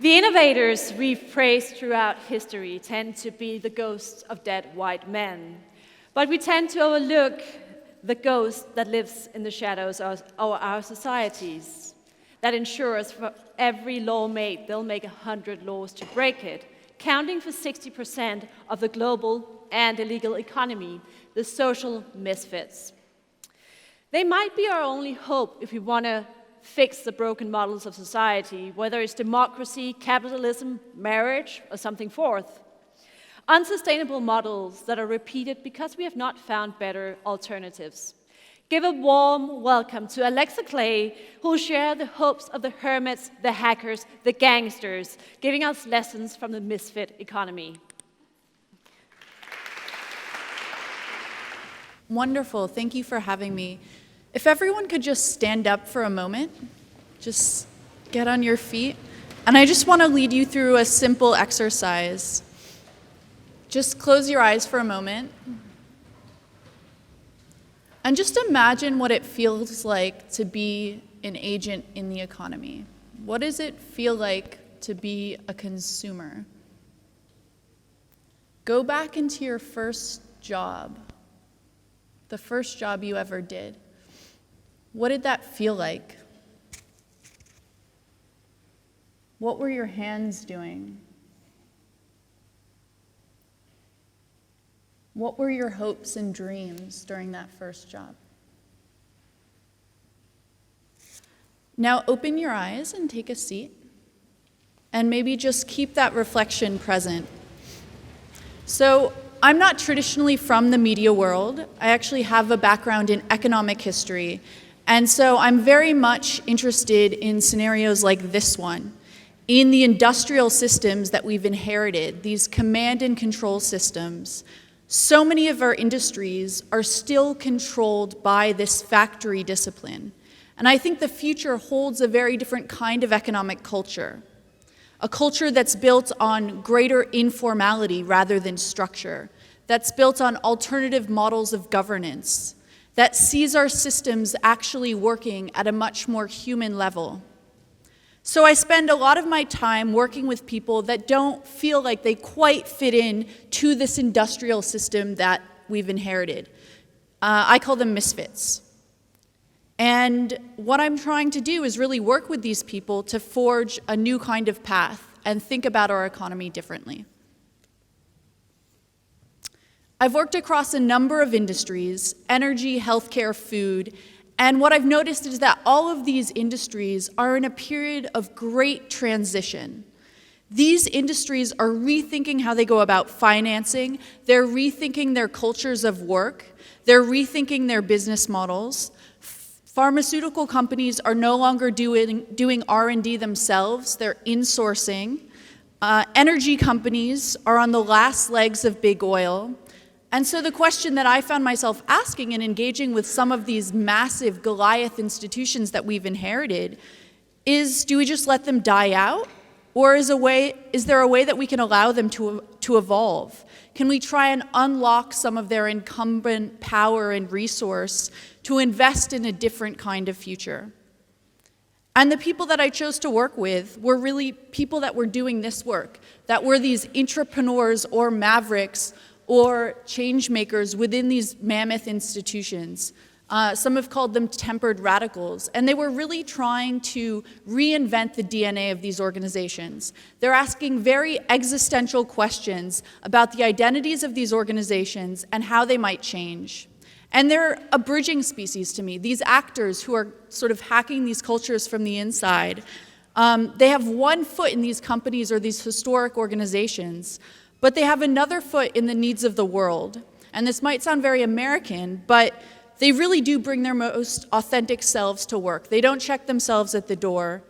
The innovators we've praised throughout history tend to be the ghosts of dead white men, but we tend to overlook the ghost that lives in the shadows of our societies, that ensures for every law made, they'll make 100 laws to break it, counting for 60% of the global and illegal economy, the social misfits. They might be our only hope if we want to fix the broken models of society, whether it's democracy, capitalism, marriage, or something fourth. Unsustainable models that are repeated because we have not found better alternatives. Give a warm welcome to Alexa Clay, who will share the hopes of the Hermits, the hackers, the gangsters, giving us lessons from the Misfit economy. Wonderful, thank you for having me. If everyone could just stand up for a moment, just get on your feet. And I just want to lead you through a simple exercise. Just close your eyes for a moment. And just imagine what it feels like to be an agent in the economy. What does it feel like to be a consumer? Go back into your first job, the first job you ever did. What did that feel like? What were your hands doing? What were your hopes and dreams during that first job? Now open your eyes and take a seat, and maybe just keep that reflection present. So, I'm not traditionally from the media world. I actually have a background in economic history, and so I'm very much interested in scenarios like this one, in the industrial systems that we've inherited, these command and control systems. So many of our industries are still controlled by this factory discipline. And I think the future holds a very different kind of economic culture, a culture that's built on greater informality rather than structure, that's built on alternative models of governance, that sees our systems actually working at a much more human level. So I spend a lot of my time working with people that don't feel like they quite fit in to this industrial system that we've inherited. I call them misfits. And what I'm trying to do is really work with these people to forge a new kind of path and think about our economy differently. I've worked across a number of industries: energy, healthcare, food, and what I've noticed is that all of these industries are in a period of great transition. These industries are rethinking how they go about financing, they're rethinking their cultures of work, they're rethinking their business models. Pharmaceutical companies are no longer doing R&D themselves, they're insourcing. Energy companies are on the last legs of big oil. And so the question that I found myself asking and engaging with some of these massive Goliath institutions that we've inherited is, do we just let them die out? Or is there a way that we can allow them to evolve? Can we try and unlock some of their incumbent power and resource to invest in a different kind of future? And the people that I chose to work with were really people that were doing this work, that were these entrepreneurs or mavericks or change makers within these mammoth institutions. Some have called them tempered radicals, and they were really trying to reinvent the DNA of these organizations. They're asking very existential questions about the identities of these organizations and how they might change. And they're a bridging species to me, these actors who are sort of hacking these cultures from the inside. They have one foot in these companies or these historic organizations, but they have another foot in the needs of the world. And this might sound very American, but they really do bring their most authentic selves to work. They don't check themselves at the door.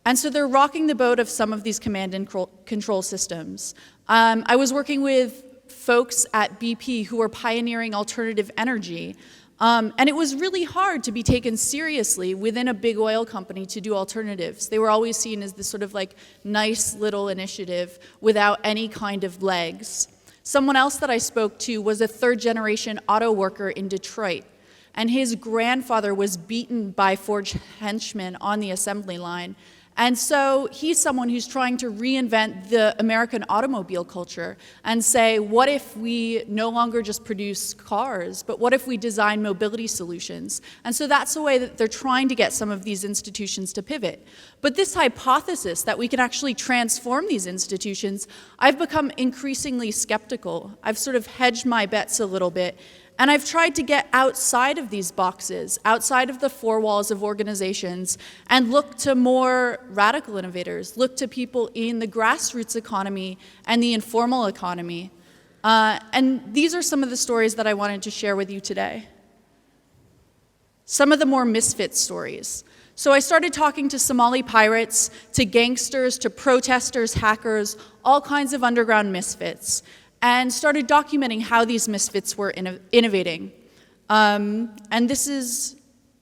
And so they're rocking the boat of some of these command and control systems. I was working with folks at BP who were pioneering alternative energy. And it was really hard to be taken seriously within a big oil company to do alternatives. They were always seen as this sort of like nice little initiative without any kind of legs. Someone else that I spoke to was a third-generation auto worker in Detroit, and his grandfather was beaten by forged henchmen on the assembly line. And so he's someone who's trying to reinvent the American automobile culture and say, what if we no longer just produce cars, but what if we design mobility solutions? And so that's the way that they're trying to get some of these institutions to pivot. But this hypothesis that we can actually transform these institutions, I've become increasingly skeptical. I've sort of hedged my bets a little bit. And I've tried to get outside of these boxes, outside of the four walls of organizations, and look to more radical innovators, look to people in the grassroots economy and the informal economy. And these are some of the stories that I wanted to share with you today. Some of the more misfit stories. So I started talking to Somali pirates, to gangsters, to protesters, hackers, all kinds of underground misfits, and started documenting how these misfits were innovating. And this is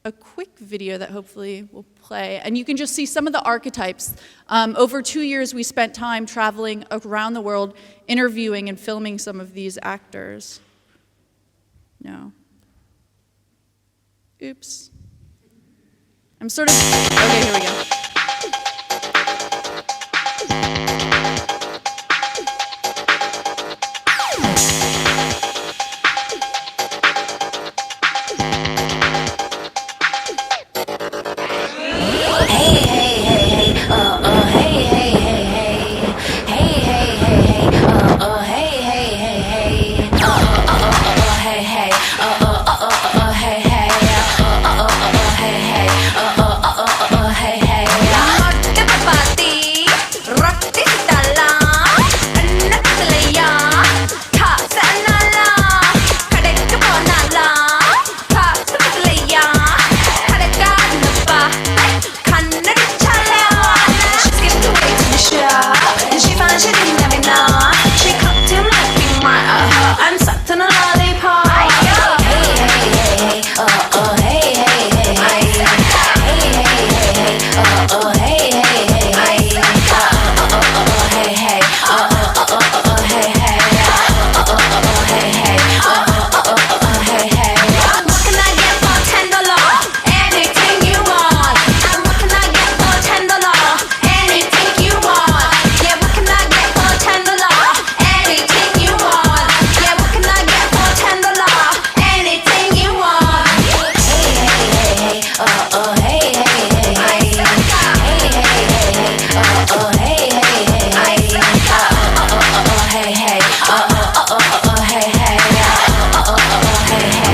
a quick video that hopefully will play. And you can just see some of the archetypes. Over 2 years, we spent time traveling around the world, interviewing and filming some of these actors. No. Oops. I'm sort of, okay, here we go.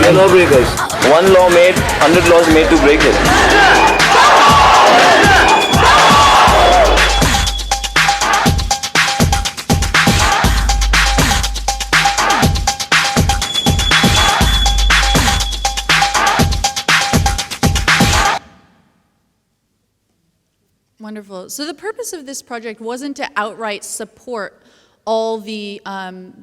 We are lawbreakers. One law made, 100 laws made to break it. Wonderful. So the purpose of this project wasn't to outright support all the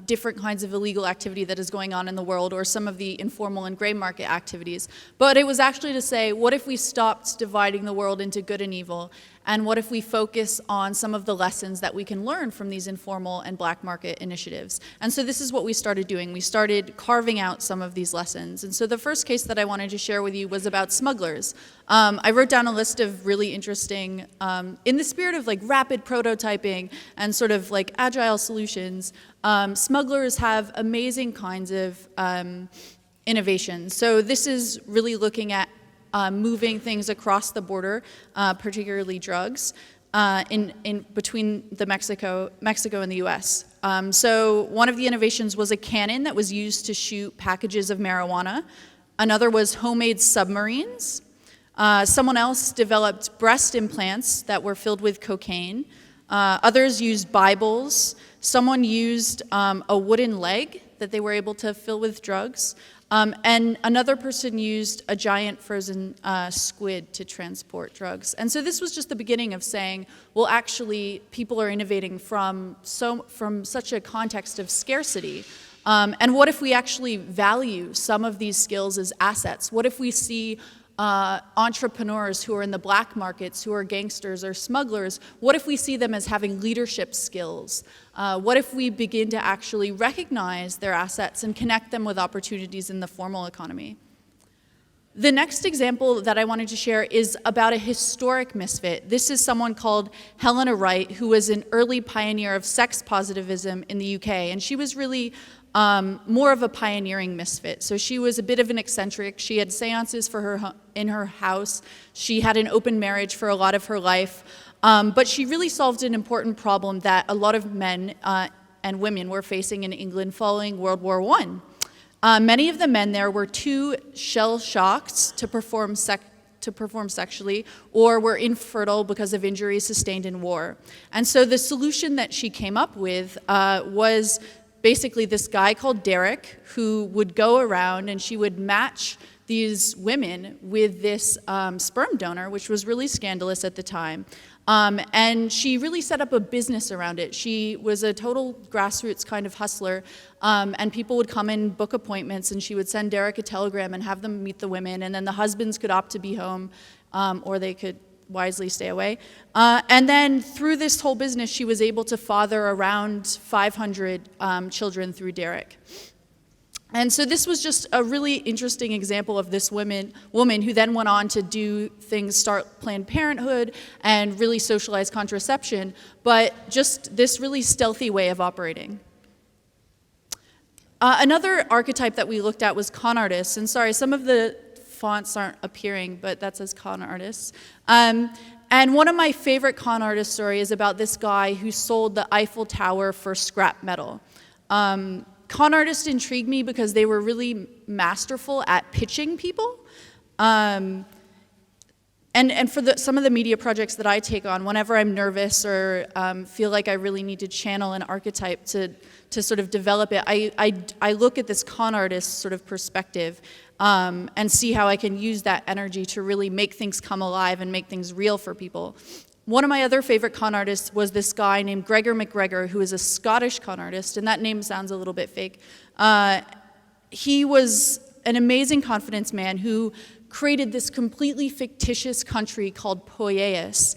different kinds of illegal activity that is going on in the world, or some of the informal and gray market activities. But it was actually to say, what if we stopped dividing the world into good and evil? And what if we focus on some of the lessons that we can learn from these informal and black market initiatives? And so this is what we started doing. We started carving out some of these lessons. And so the first case that I wanted to share with you was about smugglers. I wrote down a list of really interesting, in the spirit of like rapid prototyping and sort of like agile solutions, smugglers have amazing kinds of innovations. So this is really looking at moving things across the border, particularly drugs, in between the Mexico and the U.S. So one of the innovations was a cannon that was used to shoot packages of marijuana. Another was homemade submarines. Someone else developed breast implants that were filled with cocaine. Others used Bibles. Someone used a wooden leg that they were able to fill with drugs. And another person used a giant frozen squid to transport drugs. And so this was just the beginning of saying, well, actually, people are innovating from such a context of scarcity. And what if we actually value some of these skills as assets? What if we see entrepreneurs who are in the black markets, who are gangsters or smugglers, what if we see them as having leadership skills? What if we begin to actually recognize their assets and connect them with opportunities in the formal economy? The next example that I wanted to share is about a historic misfit. This is someone called Helena Wright, who was an early pioneer of sex positivism in the UK, and she was really more of a pioneering misfit. So she was a bit of an eccentric. She had seances for her in her house. She had an open marriage for a lot of her life, but she really solved an important problem that a lot of men and women were facing in England following World War I. Many of the men there were too shell-shocked to perform sexually, or were infertile because of injuries sustained in war. And so the solution that she came up with was basically this guy called Derek, who would go around and she would match these women with this sperm donor, which was really scandalous at the time. And she really set up a business around it. She was a total grassroots kind of hustler, and people would come and book appointments, and she would send Derek a telegram and have them meet the women, and then the husbands could opt to be home, or they could wisely stay away. And then through this whole business, she was able to father around 500 children through Derek. And so this was just a really interesting example of this woman who then went on to do things, start Planned Parenthood and really socialize contraception, but just this really stealthy way of operating. Another archetype that we looked at was con artists. And sorry, some of the fonts aren't appearing, but that says con artists. And one of my favorite con artist stories is about this guy who sold the Eiffel Tower for scrap metal. Con artists intrigued me because they were really masterful at pitching people. And for some of the media projects that I take on, whenever I'm nervous or feel like I really need to channel an archetype to sort of develop it, I look at this con artist sort of perspective and see how I can use that energy to really make things come alive and make things real for people. One of my other favorite con artists was this guy named Gregor McGregor, who is a Scottish con artist, and that name sounds a little bit fake. He was an amazing confidence man who created this completely fictitious country called Poyais,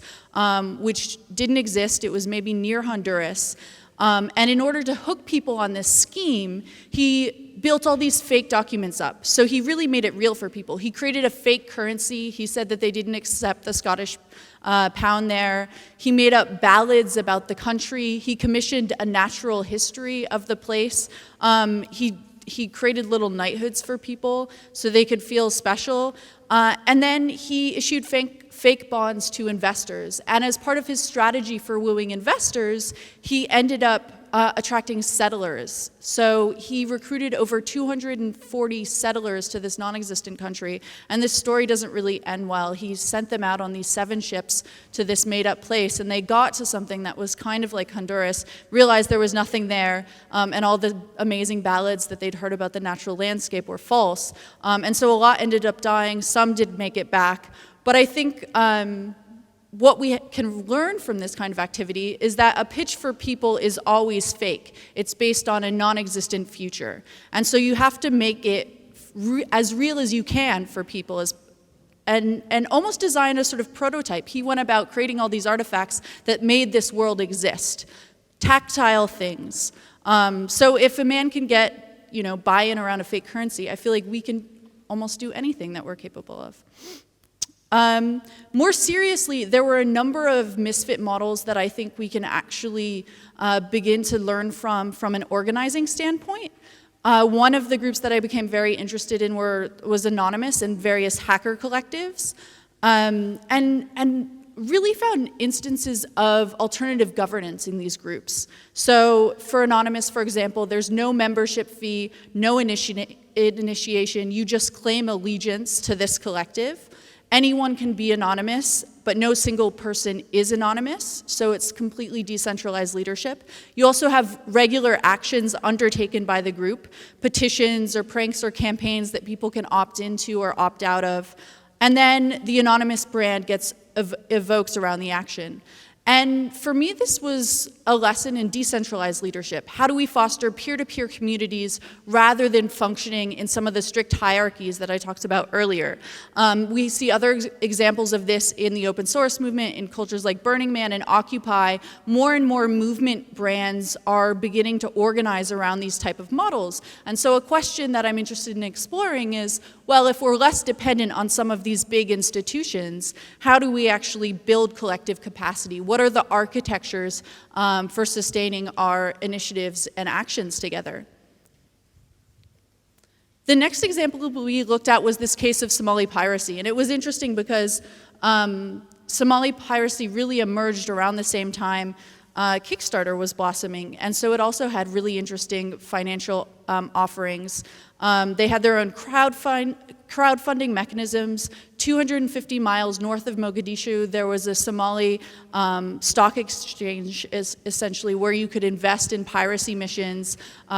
which didn't exist. It was maybe near Honduras. And in order to hook people on this scheme, he built all these fake documents up. So he really made it real for people. He created a fake currency. He said that they didn't accept the Scottish pound there. He made up ballads about the country. He commissioned a natural history of the place. He created little knighthoods for people so they could feel special. And then he issued fake bonds to investors. And as part of his strategy for wooing investors, he ended up attracting settlers. So he recruited over 240 settlers to this non-existent country. And this story doesn't really end well. He sent them out on these 7 ships to this made-up place, and they got to something that was kind of like Honduras, realized there was nothing there, and all the amazing ballads that they'd heard about the natural landscape were false. And so a lot ended up dying. Some did make it back. But I think what we can learn from this kind of activity is that a pitch for people is always fake. It's based on a non-existent future. And so you have to make it as real as you can for people, and almost design a sort of prototype. He went about creating all these artifacts that made this world exist, tactile things. So if a man can get, buy-in around a fake currency, I feel like we can almost do anything that we're capable of. More seriously, there were a number of misfit models that I think we can actually begin to learn from an organizing standpoint. One of the groups that I became very interested in was Anonymous and various hacker collectives, and really found instances of alternative governance in these groups. So for Anonymous, for example, there's no membership fee, no initiation. You just claim allegiance to this collective. Anyone can be anonymous, but no single person is anonymous, so it's completely decentralized leadership. You also have regular actions undertaken by the group, petitions or pranks or campaigns that people can opt into or opt out of, and then the anonymous brand gets evoked around the action. And for me, this was a lesson in decentralized leadership. How do we foster peer-to-peer communities rather than functioning in some of the strict hierarchies that I talked about earlier? We see other examples of this in the open source movement, in cultures like Burning Man and Occupy. More and more movement brands are beginning to organize around these type of models. And so a question that I'm interested in exploring is, well, if we're less dependent on some of these big institutions, how do we actually build collective capacity? What are the architectures for sustaining our initiatives and actions together? The next example we looked at was this case of Somali piracy, and it was interesting because Somali piracy really emerged around the same time Kickstarter was blossoming, and so it also had really interesting financial offerings. They had their own crowdfunding mechanisms. 250 miles north of Mogadishu, there was a Somali stock exchange, essentially, where you could invest in piracy missions.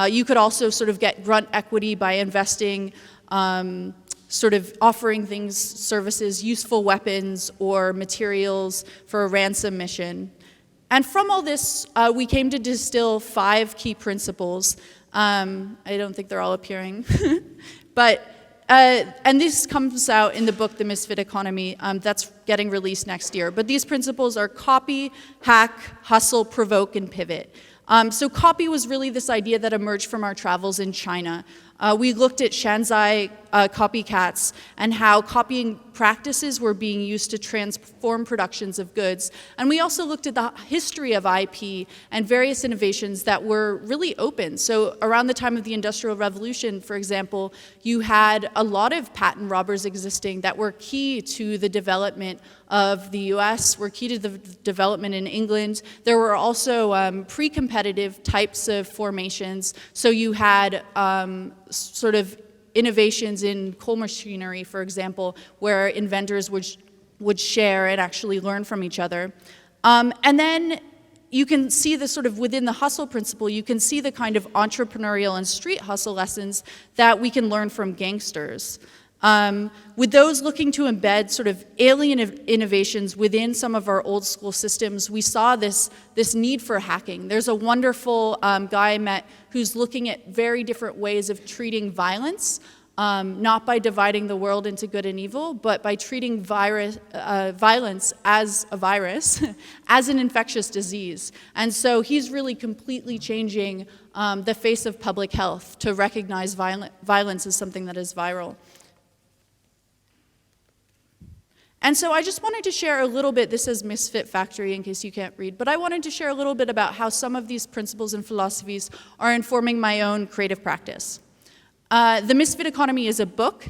You could also sort of get grunt equity by investing, sort of offering things, services, useful weapons or materials for a ransom mission. And from all this, we came to distill 5 key principles. I don't think they're all appearing, but and this comes out in the book, The Misfit Economy, that's getting released next year. But these principles are copy, hack, hustle, provoke, and pivot. So copy was really this idea that emerged from our travels in China. We looked at Shanzai copycats and how copying practices were being used to transform productions of goods. And we also looked at the history of IP and various innovations that were really open. So around the time of the Industrial Revolution, for example, you had a lot of patent robbers existing that were key to the development of the US, were key to the development in England. There were also pre-competitive types of formations. So you had sort of innovations in coal machinery, for example, where inventors would share and actually learn from each other. And then you can see the sort of within the hustle principle, you can see the kind of entrepreneurial and street hustle lessons that we can learn from Gangsters. With those looking to embed sort of alien innovations within some of our old school systems, we saw this need for hacking. There's a wonderful guy I met who's looking at very different ways of treating violence, not by dividing the world into good and evil, but by treating violence as a virus, as an infectious disease. And so he's really completely changing the face of public health to recognize violence as something that is viral. And so I just wanted to share a little bit, this is Misfit Factory in case you can't read, but I wanted to share a little bit about how some of these principles and philosophies are informing my own creative practice. The Misfit Economy is a book.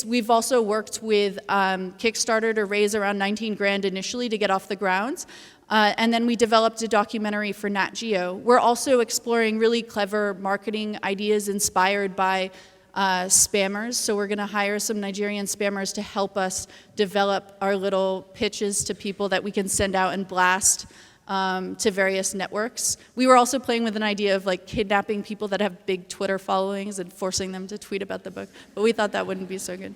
We've also worked with Kickstarter to raise around 19 grand initially to get off the ground. And then we developed a documentary for Nat Geo. We're also exploring really clever marketing ideas inspired by spammers, so we're going to hire some Nigerian spammers to help us develop our little pitches to people that we can send out and blast to various networks. We were also playing with an idea of like kidnapping people that have big Twitter followings and forcing them to tweet about the book, but we thought that wouldn't be so good.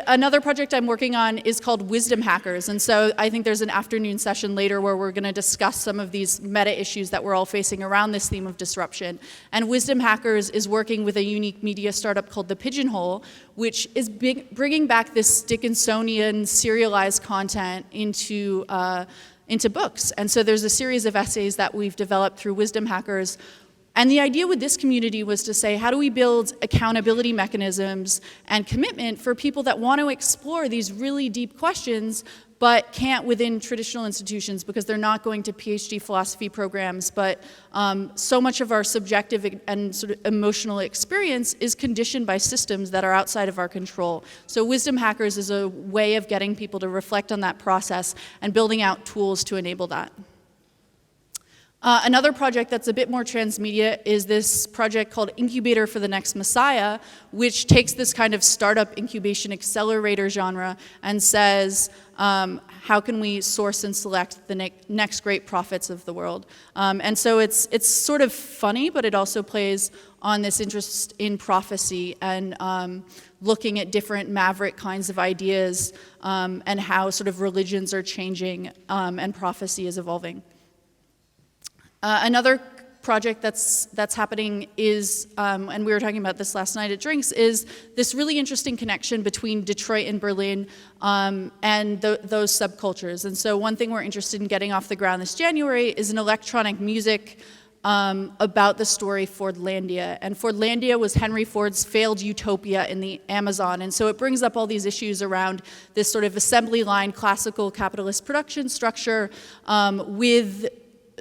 Another project I'm working on is called Wisdom Hackers, and so I think there's an afternoon session later where we're going to discuss some of these meta issues that we're all facing around this theme of disruption. And Wisdom Hackers is working with a unique media startup called The Pigeonhole, which is bringing back this Dickinsonian serialized content into books. And so there's a series of essays that we've developed through Wisdom Hackers. And the idea with this community was to say, how do we build accountability mechanisms and commitment for people that want to explore these really deep questions, but can't within traditional institutions because they're not going to PhD philosophy programs, but so much of our subjective and sort of emotional experience is conditioned by systems that are outside of our control. So Wisdom Hackers is a way of getting people to reflect on that process and building out tools to enable that. Another project that's a bit more transmedia is this project called Incubator for the Next Messiah, which takes this kind of startup incubation accelerator genre and says, how can we source and select the next great prophets of the world? And so it's sort of funny, but it also plays on this interest in prophecy and looking at different maverick kinds of ideas and how sort of religions are changing and prophecy is evolving. Another project that's happening is, and we were talking about this last night at drinks, is this really interesting connection between Detroit and Berlin and those subcultures. And so one thing we're interested in getting off the ground this January is an electronic music about the story Fordlandia. And Fordlandia was Henry Ford's failed utopia in the Amazon. And so it brings up all these issues around this sort of assembly line, classical capitalist production structure with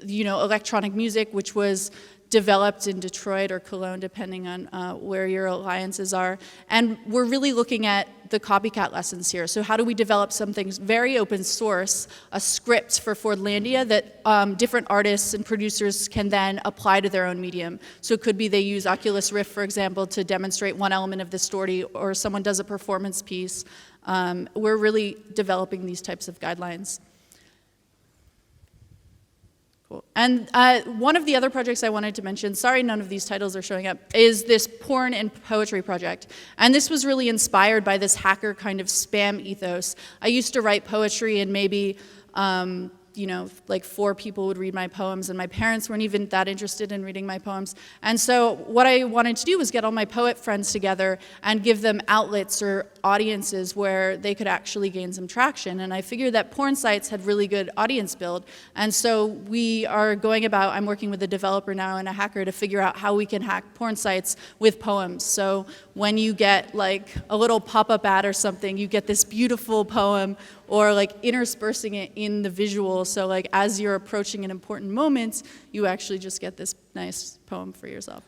electronic music, which was developed in Detroit or Cologne, depending on where your alliances are. And we're really looking at the copycat lessons here. So how do we develop something very open source, a script for Fordlandia that different artists and producers can then apply to their own medium? So it could be they use Oculus Rift, for example, to demonstrate one element of the story, or someone does a performance piece. We're really developing these types of guidelines. Cool. And one of the other projects I wanted to mention, sorry none of these titles are showing up, is this porn and poetry project. And this was really inspired by this hacker kind of spam ethos. I used to write poetry and maybe, like 4 people would read my poems, and my parents weren't even that interested in reading my poems. And so what I wanted to do was get all my poet friends together and give them outlets or audiences where they could actually gain some traction. And I figured that porn sites had really good audience build. And so we are going about, I'm working with a developer now and a hacker to figure out how we can hack porn sites with poems. So when you get like a little pop-up ad or something, you get this beautiful poem, or like interspersing it in the visual. So like as you're approaching an important moment, you actually just get this nice poem for yourself.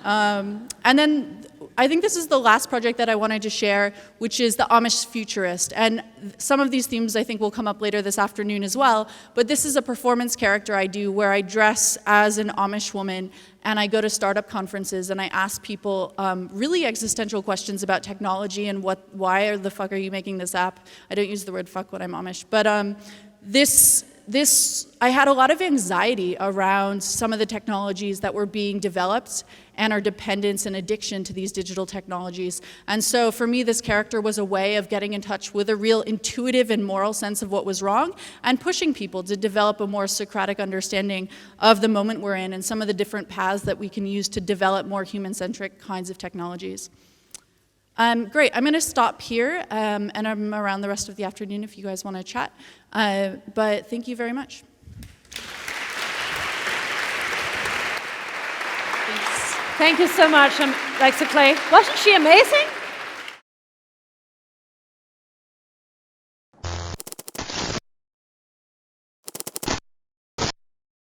And then I think this is the last project that I wanted to share, which is the Amish Futurist. And some of these themes I think will come up later this afternoon as well, but this is a performance character I do where I dress as an Amish woman and I go to startup conferences and I ask people really existential questions about technology and why the fuck are you making this app? I don't use the word fuck when I'm Amish, but I had a lot of anxiety around some of the technologies that were being developed and our dependence and addiction to these digital technologies. And so for me, this character was a way of getting in touch with a real intuitive and moral sense of what was wrong and pushing people to develop a more Socratic understanding of the moment we're in and some of the different paths that we can use to develop more human-centric kinds of technologies. Great, I'm gonna stop here and I'm around the rest of the afternoon if you guys wanna chat. But thank you very much. Thank you so much, Alexa Clay. Wasn't she amazing?